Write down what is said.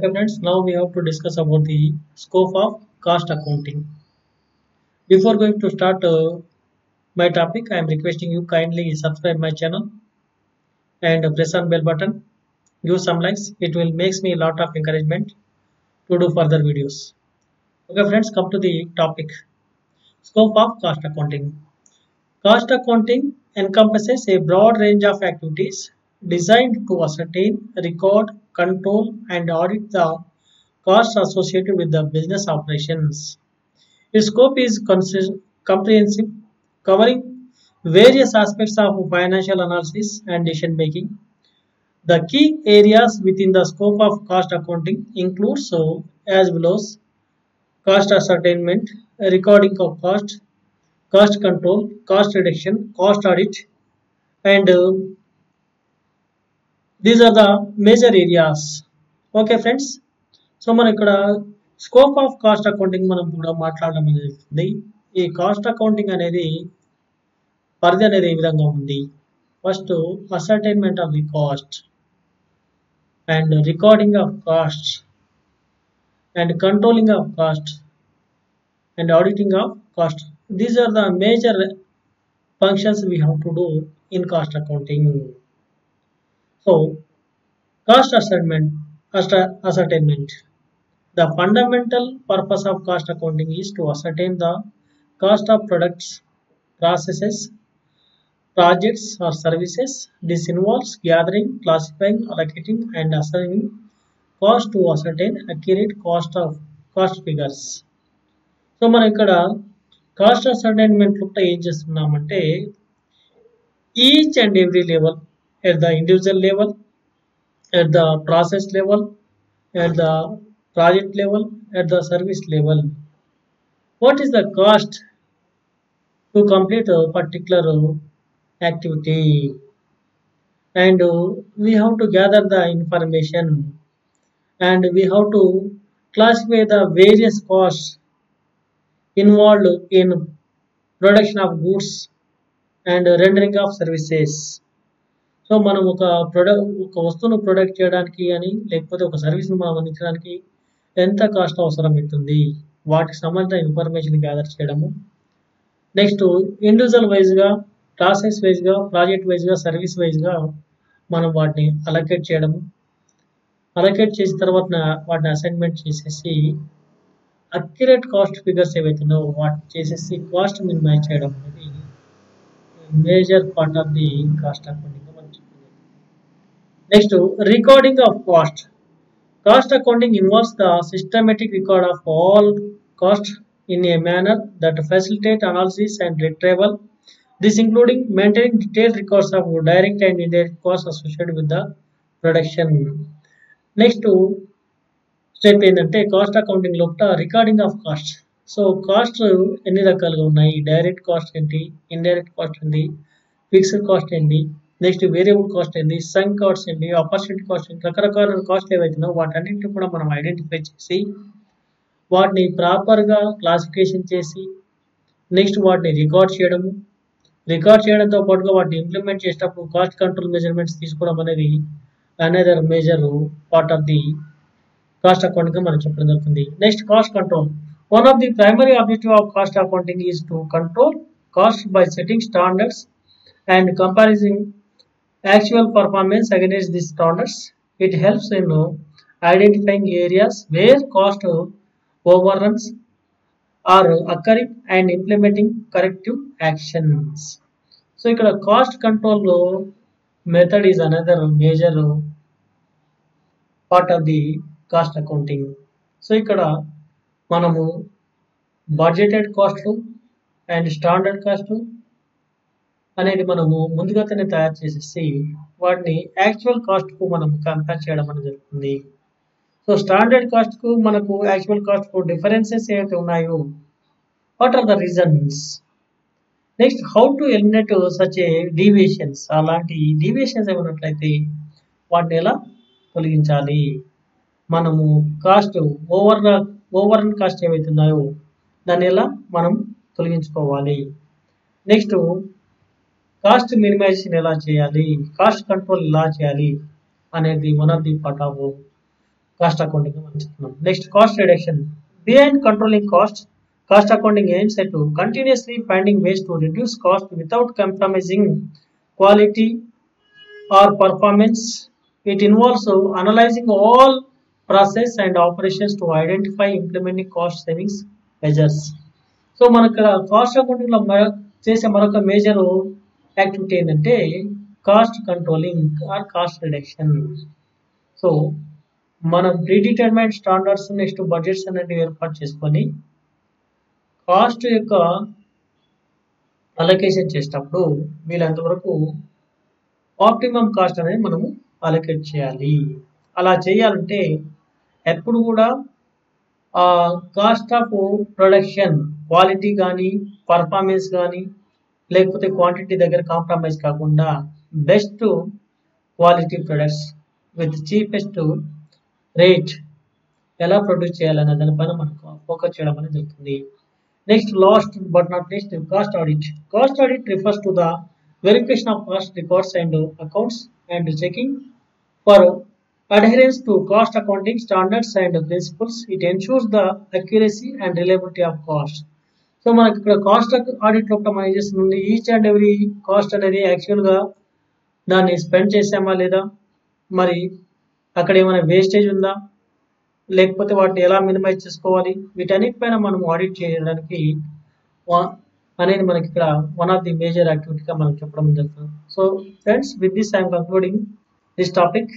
Okay friends, now we have to discuss about the scope of cost accounting. Before going to start my topic, I am requesting you kindly subscribe my channel and press on bell button. Give some likes. It will makes me a lot of encouragement to do further videos. Okay friends, come to the topic. Scope of cost accounting. Cost accounting encompasses a broad range of activities designed to ascertain, record, control and audit the costs associated with the business operations. Its scope is comprehensive, covering various aspects of financial analysis and decision making. The key areas within the scope of cost accounting include as follows: cost ascertainment, recording of cost, cost control, cost reduction, cost audit, and these are the major areas. Okay friends, so మనం ఇక్కడ scope of cost accounting మనం కూడా మాట్లాడడం అనేది ఈ cost accounting అనేది పరిధి అనేది ఏ విధంగా ఉంది. First ascertainment of the cost and recording of cost and controlling of cost and auditing of cost. These are the major functions we have to do in cost accounting. So cost ascertainment. The fundamental purpose of cost accounting is to ascertain the cost of products, processes, projects or services. This involves gathering, classifying, allocating and assigning cost to ascertain accurate cost figures. So మనం ఇక్కడ cost అసర్టైన్మెంట్ లో ఏం చేస్తున్నామంటే each and every level, at the individual level, at the process level, at the project level, at the service level, what is the cost to complete a particular activity, and we have to gather the information and we have to classify the various costs involved in production of goods and rendering of services. So మనం ఒక వస్తువును product చేయడానికి అని లేకపోతే ఒక సర్వీస్ని మనం అందించడానికి ఎంత కాస్ట్ అవసరం అవుతుంది, వాటికి సంబంధించిన ఇన్ఫర్మేషన్ గ్యాదర్ చేయడము. నెక్స్ట్ ఇండివిజువల్ వైజ్గా, ప్రాసెస్ వైజ్గా, ప్రాజెక్ట్ వైజ్గా, సర్వీస్ వైజ్గా మనం వాటిని అలొకేట్ చేయడము. అలొకేట్ చేసిన తర్వాత వాటిని అసైన్మెంట్ చేసేసి అక్యురేట్ కాస్ట్ ఫిగర్స్ ఏవైతున్నాయో వాటిని చేసేసి కాస్ట్ మినిమైజ్ చేయడం అనేది major part of the cost accounting. Next, recording of cost. Cost accounting involves the systematic record of all costs in a manner that facilitate analysis and retrieval. This including maintaining detailed records of direct and indirect costs associated with the production. Next step ఏంటంటే cost accounting లోపల recording of cost. So cost ఎన్ని రకాలుగా ఉన్నాయి, direct cost ఏంటి, indirect cost ఏంటి, fixed cost ఏంటి, next variable cost ఏంటి, సంక్ cost ఏంటి, ఆపర్చునిటీ కాస్ట్ ఏంటి, రకరకాల కాస్ట్లు ఏవైతున్నాయో వాటన్నింటినీ కూడా మనం ఐడెంటిఫై చేసి వాటిని ప్రాపర్గా క్లాసిఫికేషన్ చేసి నెక్స్ట్ వాటిని రికార్డ్ చేయడంతో పాటుగా వాటిని ఇంప్లిమెంట్ చేసేటప్పుడు కాస్ట్ కంట్రోల్ మెజర్మెంట్స్ తీసుకోవడం అనేది another major part of the cost accounting మనం చెప్పడం జరుగుతుంది. Next cost control. One of the primary objective of cost accounting is to control cost by setting standards and comparing actual performance against these standards. It helps in identifying areas where cost overruns are occurring and implementing corrective actions. So ఇక్కడ cost control method is another major part of the cost accounting. So ఇక్కడ మనము budgeted cost and standard cost అనేది మనము ముందుగానే తయారు చేసేసి వాటిని actual కాస్ట్కు మనం కంపేర్ చేయడం అనేది జరుగుతుంది. సో స్టాండర్డ్ కాస్ట్కు మనకు యాక్చువల్ కాస్ట్కు డిఫరెన్సెస్ ఏవైతే ఉన్నాయో what are the reasons. Next how to eliminate such a deviations. అలాంటి డీవియేషన్స్ ఏమైనట్లయితే వాటిని ఎలా తొలగించాలి, మనము కాస్ట్ ఓవర్ కాస్ట్ ఏవైతే ఉన్నాయో దాన్ని ఎలా మనం తొలగించుకోవాలి. నెక్స్ట్ కాస్ట్ మినిమైజేషన్ ఎలా చేయాలి, కాస్ట్ కంట్రోల్ ఎలా చేయాలి అనేది one of the part of cost accounting మనం చెప్తున్నాం. Next cost reduction. Behind controlling cost accounting aims at continuously finding ways to reduce cost without compromising quality or performance. It involves analyzing all process and operations to identify implementing cost savings measures. So మన ఇక్కడ cost accounting లో చేసే మరొక major activity ఏంటంటే cost controlling or cost reduction. So మనం predetermined standards next budgets అనేవి ఏర్పాటు చేసుకొని కాస్ట్ యొక్క అలొకేషన్ చేసేటప్పుడు వీళ్ళంతవరకు ఆప్టిమమ్ కాస్ట్ అనేది మనము అలొకేట్ చేయాలి. అలా చేయాలంటే ఎప్పుడు కూడా కాస్ట్ ఆఫ్ ప్రొడక్షన్ క్వాలిటీ కానీ పర్ఫార్మెన్స్ కానీ లేకపోతే క్వాంటిటీ దగ్గర కాంప్రమైజ్ కాకుండా best quality products with cheapest rate ఎలా ప్రొడ్యూస్ చేయాలనే దానిపైన మనకు ఫోకస్ చేయడం అనేది జరుగుతుంది. Next last but not least cost audit. Cost audit refers to the verification of cost records and accounts and checking for adherence to cost accounting standards and principles. It ensures the accuracy and reliability of cost. So మనకి ఇక్కడ cost audit లో మనం ఏం చేస్తుంది, each and every cost అనేది యాక్చువల్గా దాన్ని spend చేసామా లేదా, మరి అక్కడ ఏమైనా వేస్టేజ్ ఉందా, లేకపోతే వాటిని ఎలా మినిమైజ్ చేసుకోవాలి, వీటన్నిటిపైన మనం ఆడిట్ చేయడానికి అనేది మనకి ఇక్కడ వన్ ఆఫ్ ది మేజర్ యాక్టివిటీగా మనం చెప్పడం జరుగుతుంది. So friends, with this I'm concluding this topic.